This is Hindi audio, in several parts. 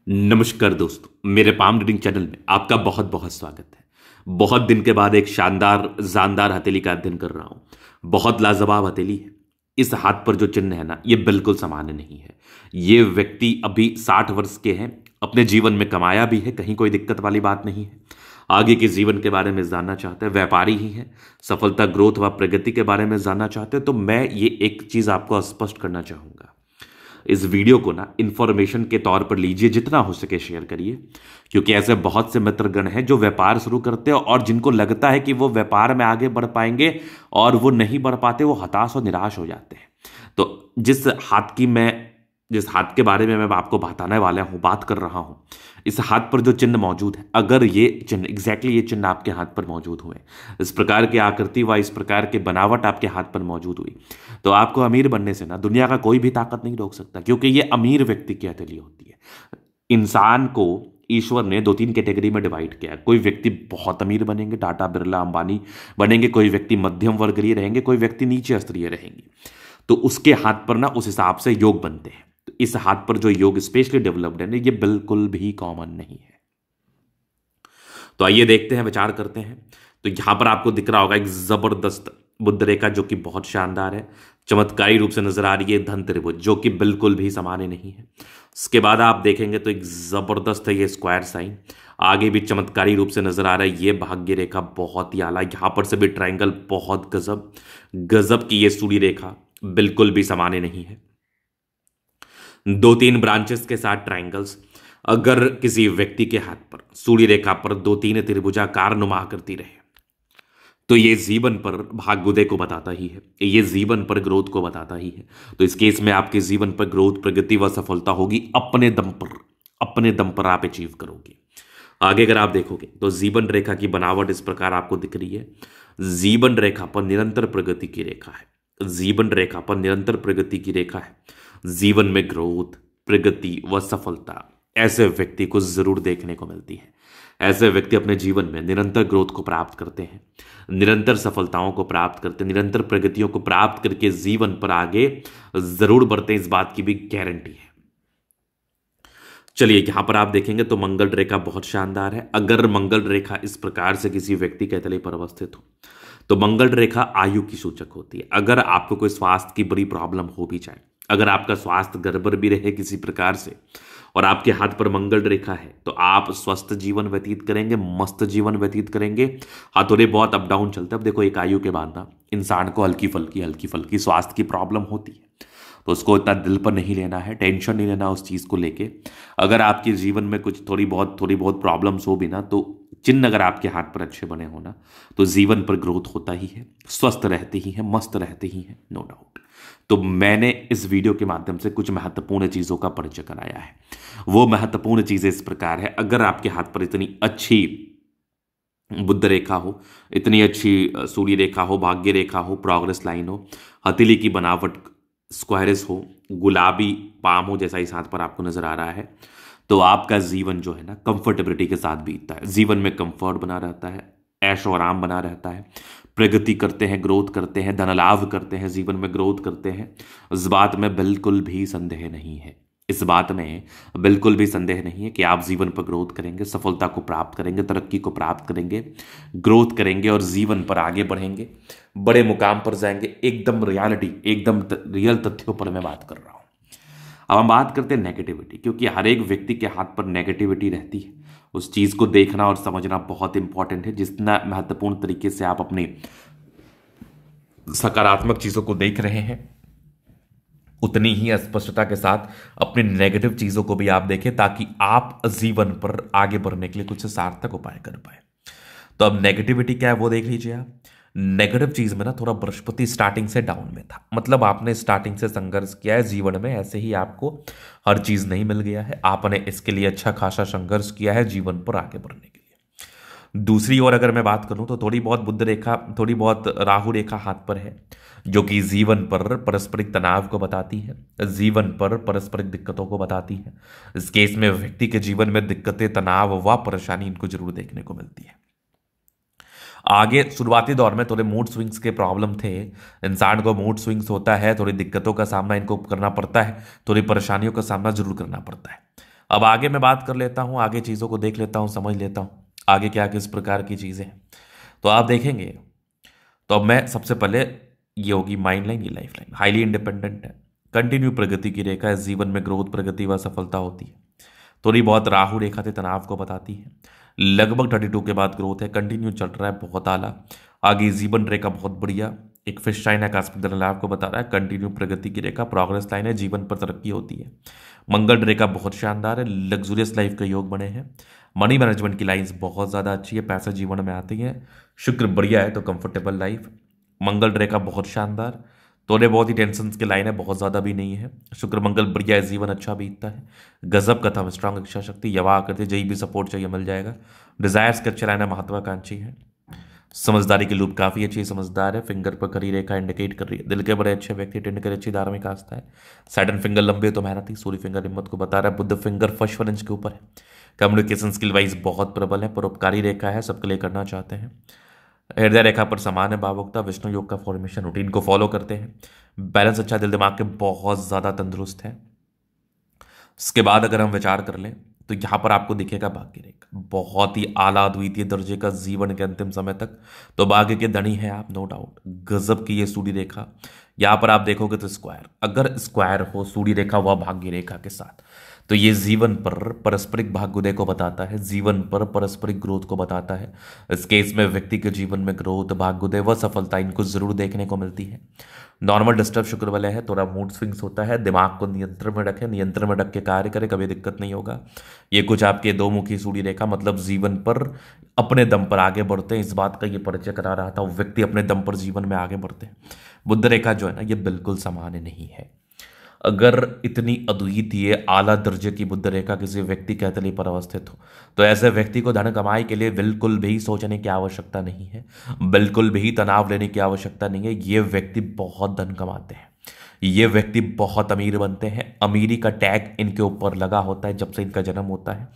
नमस्कार दोस्तों, मेरे पाम रीडिंग चैनल में आपका बहुत बहुत स्वागत है। बहुत दिन के बाद एक शानदार जानदार हथेली का अध्ययन कर रहा हूं। बहुत लाजवाब हथेली है। इस हाथ पर जो चिन्ह है ना, ये बिल्कुल सामान्य नहीं है। ये व्यक्ति अभी 60 वर्ष के हैं, अपने जीवन में कमाया भी है, कहीं कोई दिक्कत वाली बात नहीं है। आगे के जीवन के बारे में जानना चाहते हैं, व्यापारी ही हैं, सफलता, ग्रोथ व प्रगति के बारे में जानना चाहते हैं, तो मैं ये एक चीज आपको स्पष्ट करना चाहूंगा। इस वीडियो को ना इंफॉर्मेशन के तौर पर लीजिए, जितना हो सके शेयर करिए, क्योंकि ऐसे बहुत से मित्रगण हैं जो व्यापार शुरू करते हैं और जिनको लगता है कि वो व्यापार में आगे बढ़ पाएंगे और वो नहीं बढ़ पाते, वो हताश और निराश हो जाते हैं। तो जिस हाथ के बारे में मैं आपको बताने वाला हूं, बात कर रहा हूं, इस हाथ पर जो चिन्ह मौजूद है, अगर ये चिन्ह ये चिन्ह आपके हाथ पर मौजूद हुए, इस प्रकार की आकृति व इस प्रकार की बनावट आपके हाथ पर मौजूद हुई, तो आपको अमीर बनने से ना दुनिया का कोई भी ताकत नहीं रोक सकता, क्योंकि ये अमीर व्यक्ति की हथेली होती है। इंसान को ईश्वर ने 2-3 कैटेगरी में डिवाइड किया है। कोई व्यक्ति बहुत अमीर बनेंगे, टाटा बिरला अंबानी बनेंगे, कोई व्यक्ति मध्यम वर्गीय रहेंगे, कोई व्यक्ति नीचे स्तरीय रहेंगे। तो उसके हाथ पर ना उस हिसाब से योग बनते हैं। तो इस हाथ पर जो योग स्पेशली डेवलप्ड है ना, ये बिल्कुल भी कॉमन नहीं है। तो आइए देखते हैं, विचार करते हैं। तो यहां पर आपको दिख रहा होगा एक जबरदस्त बुद्ध रेखा, जो कि बहुत शानदार है, चमत्कारी रूप से नजर आ रही है। धन त्रिभुज, जो कि बिल्कुल भी सामान्य नहीं है। उसके बाद आप देखेंगे तो एक जबरदस्त है ये स्क्वायर साइन, आगे भी चमत्कारी रूप से नजर आ रहा है। ये भाग्य रेखा बहुत ही आला, यहां पर से भी ट्रायंगल बहुत गजब गजब की। ये सूर्य रेखा बिल्कुल भी सामान्य नहीं है। 2-3 ब्रांचेस के साथ ट्रायंगल्स। अगर किसी व्यक्ति के हाथ पर सूर्य रेखा पर 2-3 त्रिभुजाकार नुमा आकृति रहे, तो ये जीवन पर भाग्योदय को बताता ही है, ये जीवन पर ग्रोथ को बताता ही है। तो इस केस में आपके जीवन पर ग्रोथ, प्रगति व सफलता होगी। अपने दम पर आप अचीव करोगे। आगे अगर आप देखोगे तो जीवन रेखा की बनावट इस प्रकार आपको दिख रही है। जीवन रेखा पर निरंतर प्रगति की रेखा है। जीवन रेखा पर निरंतर प्रगति की रेखा है। जीवन में ग्रोथ, प्रगति व सफलता ऐसे व्यक्ति को जरूर देखने को मिलती है। ऐसे व्यक्ति अपने जीवन में निरंतर ग्रोथ को प्राप्त करते हैं, निरंतर सफलताओं को प्राप्त करते हैं, निरंतर प्रगतियों को प्राप्त करके जीवन पर आगे जरूर बढ़ते हैं। इस बात की भी गारंटी है। चलिए यहां पर आप देखेंगे तो मंगल रेखा बहुत शानदार है। अगर मंगल रेखा इस प्रकार से किसी व्यक्ति के तले पर अवस्थित हो, तो मंगल रेखा आयु की सूचक होती है। अगर आपको कोई स्वास्थ्य की बड़ी प्रॉब्लम हो भी जाए, अगर आपका स्वास्थ्य गड़बड़ भी रहे किसी प्रकार से, और आपके हाथ पर मंगल रेखा है, तो आप स्वस्थ जीवन व्यतीत करेंगे, मस्त जीवन व्यतीत करेंगे। हाँ, थोड़े बहुत अप डाउन चलते हैं। अब देखो, एक आयु के बाद ना इंसान को हल्की फुल्की स्वास्थ्य की प्रॉब्लम होती है, तो उसको इतना दिल पर नहीं लेना है, टेंशन नहीं लेना उस चीज़ को लेके। अगर आपके जीवन में कुछ थोड़ी बहुत प्रॉब्लम्स हो भी ना, तो चिन्ह अगर आपके हाथ पर अच्छे बने हो ना, तो जीवन पर ग्रोथ होता ही है, स्वस्थ रहते ही हैं, मस्त रहते ही हैं, नो डाउट। तो मैंने इस वीडियो के माध्यम से कुछ महत्वपूर्ण चीज़ों का परिचय कराया है। वो महत्वपूर्ण चीज़ें इस प्रकार है। अगर आपके हाथ पर इतनी अच्छी बुद्ध रेखा हो, इतनी अच्छी सूर्य रेखा हो, भाग्य रेखा हो, प्रोग्रेस लाइन हो, हथेली की बनावट स्क्वायरस हो, गुलाबी पाम हो, जैसा इस हाथ पर आपको नजर आ रहा है, तो आपका जीवन जो है ना कंफर्टेबिलिटी के साथ बीतता है। जीवन में कंफर्ट बना रहता है, ऐशो आराम बना रहता है, प्रगति करते हैं, ग्रोथ करते हैं, धन लाभ करते हैं, जीवन में ग्रोथ करते हैं। इस बात में बिल्कुल भी संदेह नहीं है। इस बात में बिल्कुल भी संदेह नहीं है कि आप जीवन पर ग्रोथ करेंगे, सफलता को प्राप्त करेंगे, तरक्की को प्राप्त करेंगे, ग्रोथ करेंगे और जीवन पर आगे बढ़ेंगे, बड़े मुकाम पर जाएंगे। एकदम रियलिटी, एकदम रियल तथ्यों पर मैं बात कर रहा हूं। अब हम बात करते हैं नेगेटिविटी, क्योंकि हर एक व्यक्ति के हाथ पर नेगेटिविटी रहती है। उस चीज को देखना और समझना बहुत इंपॉर्टेंट है। जितना महत्वपूर्ण तरीके से आप अपनी सकारात्मक चीजों को देख रहे हैं, उतनी ही स्पष्टता के साथ अपनी नेगेटिव चीजों को भी आप देखें, ताकि आप जीवन पर आगे बढ़ने के लिए कुछ सार्थक उपाय कर पाए। तो अब नेगेटिविटी क्या है वो देख लीजिए आप। नेगेटिव चीज में ना थोड़ा बृहस्पति स्टार्टिंग से डाउन में था, मतलब आपने स्टार्टिंग से संघर्ष किया है जीवन में, ऐसे ही आपको हर चीज नहीं मिल गया है। आपने इसके लिए अच्छा खासा संघर्ष किया है जीवन पर आगे बढ़ने के लिए। दूसरी ओर अगर मैं बात करूं तो थोड़ी बहुत बुध रेखा, थोड़ी बहुत राहु रेखा हाथ पर है, जो कि जीवन पर पारस्परिक तनाव को बताती है, जीवन पर पारस्परिक दिक्कतों को बताती है। इस केस में व्यक्ति के जीवन में दिक्कतें, तनाव व परेशानी इनको जरूर देखने को मिलती है। आगे शुरुआती दौर में थोड़े मूड स्विंग्स के प्रॉब्लम थे। इंसान को मूड स्विंग्स होता है, थोड़ी दिक्कतों का सामना इनको करना पड़ता है, थोड़ी परेशानियों का सामना जरूर करना पड़ता है। अब आगे मैं बात कर लेता हूँ, आगे चीज़ों को देख लेता हूँ, समझ लेता हूँ आगे क्या किस प्रकार की चीज़ें हैं। तो आप देखेंगे, तो अब मैं सबसे पहले, ये होगी माइंड लाइन, ये लाइफ लाइन। हाईली इंडिपेंडेंट है, कंटिन्यू प्रगति की रेखा है, जीवन में ग्रोथ, प्रगति व सफलता होती है। थोड़ी बहुत राहु रेखा से तनाव को बताती है। लगभग 32 के बाद ग्रोथ है, कंटिन्यू चल रहा है, बहुत आला। आगे जीवन रेखा बहुत बढ़िया, एक फिश लाइन आकस्मिक धन लाभ को बता रहा है, कंटिन्यू प्रगति की रेखा, प्रोग्रेस लाइन है, जीवन पर तरक्की होती है। मंगल रेखा बहुत शानदार है, लग्जूरियस लाइफ के योग बने हैं। मनी मैनेजमेंट की लाइंस बहुत ज़्यादा अच्छी है, पैसा जीवन में आती है। शुक्र बढ़िया है तो कंफर्टेबल लाइफ। मंगल रेखा बहुत शानदार, थोड़े बहुत ही टेंशन के लाइन है, बहुत ज़्यादा भी नहीं है। शुक्र मंगल बढ़िया है, जीवन अच्छा बीतता है। गजब कथम, स्ट्रांग इच्छा शक्ति, यवा आकृति, जही भी सपोर्ट चाहिए मिल जाएगा। डिजायर्स के अच्छे लाइन है, महत्वाकांक्षी है। समझदारी की लूप काफ़ी अच्छी समझदार है। फिंगर पर खड़ी रेखा इंडिकेट कर रही है दिल के बड़े अच्छे व्यक्ति, टेंड कर अच्छी धार्मिक आस्था है। सैटर्न फिंगर लंबे तो मेहनती, सूर्य फिंगर हिम्मत को बता रहा है। बुद्ध फिंगर फर्स्ट 1 इंच के ऊपर है। कम्युनिकेशन स्किल वाइज बहुत प्रबल है, परोपकारी रेखा है, सबके लिए करना चाहते हैं। हृदय रेखा पर समान है भावुकता, विष्णु योग का फॉर्मेशन, रूटीन को फॉलो करते हैं। बैलेंस अच्छा, दिल दिमाग के बहुत ज़्यादा तंदुरुस्त है। इसके बाद अगर हम विचार कर लें तो यहां पर आपको दिखेगा भाग्य रेखा, बहुत ही आला द्वितीय दर्जे का जीवन के अंतिम समय तक तो भाग्य के धनी है आप, नो डाउट। गजब की ये सूर्य रेखा, यहां पर आप देखोगे तो स्क्वायर, अगर स्क्वायर हो सूर्य रेखा व भाग्य रेखा के साथ, तो ये जीवन पर पारस्परिक भाग्योदय को बताता है, जीवन पर पारस्परिक ग्रोथ को बताता है। इस केस में व्यक्ति के जीवन में ग्रोथ, भाग्योदय व सफलता इनको जरूर देखने को मिलती है। नॉर्मल डिस्टर्ब शुक्र वाले है, थोड़ा मूड स्विंग्स होता है, दिमाग को नियंत्रण में रखें, नियंत्रण में रख के कार्य करें, कभी दिक्कत नहीं होगा। ये कुछ आपके दो मुखी सूर्य रेखा, मतलब जीवन पर अपने दम पर आगे बढ़ते हैं, इस बात का ये परिचय करा रहा था। व्यक्ति अपने दम पर जीवन में आगे बढ़ते हैं। बुध रेखा जो है ना, ये बिल्कुल सामान्य नहीं है। अगर इतनी अद्वितीय आला दर्जे की बुद्ध रेखा किसी व्यक्ति के हथेली पर अवस्थित हो तो ऐसे व्यक्ति को धन कमाई के लिए बिल्कुल भी सोचने की आवश्यकता नहीं है, बिल्कुल भी तनाव लेने की आवश्यकता नहीं है। ये व्यक्ति बहुत धन कमाते हैं, ये व्यक्ति बहुत अमीर बनते हैं। अमीरी का टैग इनके ऊपर लगा होता है जब से इनका जन्म होता है।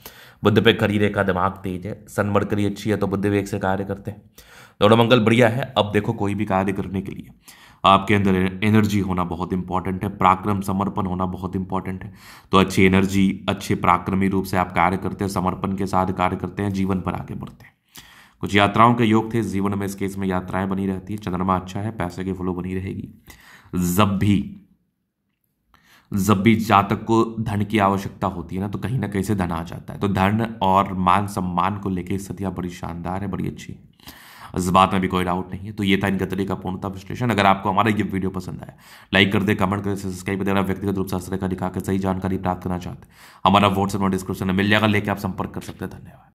बुद्ध पे खड़ी रेखा, दिमाग तेज है, सन मरकरी अच्छी है तो बुद्ध वेग से कार्य करते हैं। दोनों मंगल बढ़िया है। अब देखो, कोई भी कार्य करने के लिए आपके अंदर एनर्जी होना बहुत इंपॉर्टेंट है, पराक्रम समर्पण होना बहुत इंपॉर्टेंट है। तो अच्छी एनर्जी, अच्छे पराक्रमी रूप से आप कार्य करते हैं, समर्पण के साथ कार्य करते हैं, जीवन पर आगे बढ़ते हैं। कुछ यात्राओं के योग थे जीवन में, इस केस में यात्राएं बनी रहती है, चंद्रमा अच्छा है, पैसे की फ्लो बनी रहेगी। जब भी जातक को धन की आवश्यकता होती है ना कहीं से धन आ जाता है। तो धन और मान सम्मान को लेकर स्थितियां बड़ी शानदार है, बड़ी अच्छी है, इस बात में भी कोई डाउट नहीं है। तो ये था इनका तरीका पूर्णता विश्लेषण। अगर आपको हमारा ये वीडियो पसंद आया, लाइक कर दे, कमेंट कर, सब्सक्राइब कर देना। व्यक्तिगत रूप से हस्तरेखा दिखा के सही जानकारी प्राप्त करना चाहते हैं, हमारा व्हाट्सएप डिस्क्रिप्शन में मिल जाएगा, लेके आप संपर्क कर सकते हैं। धन्यवाद।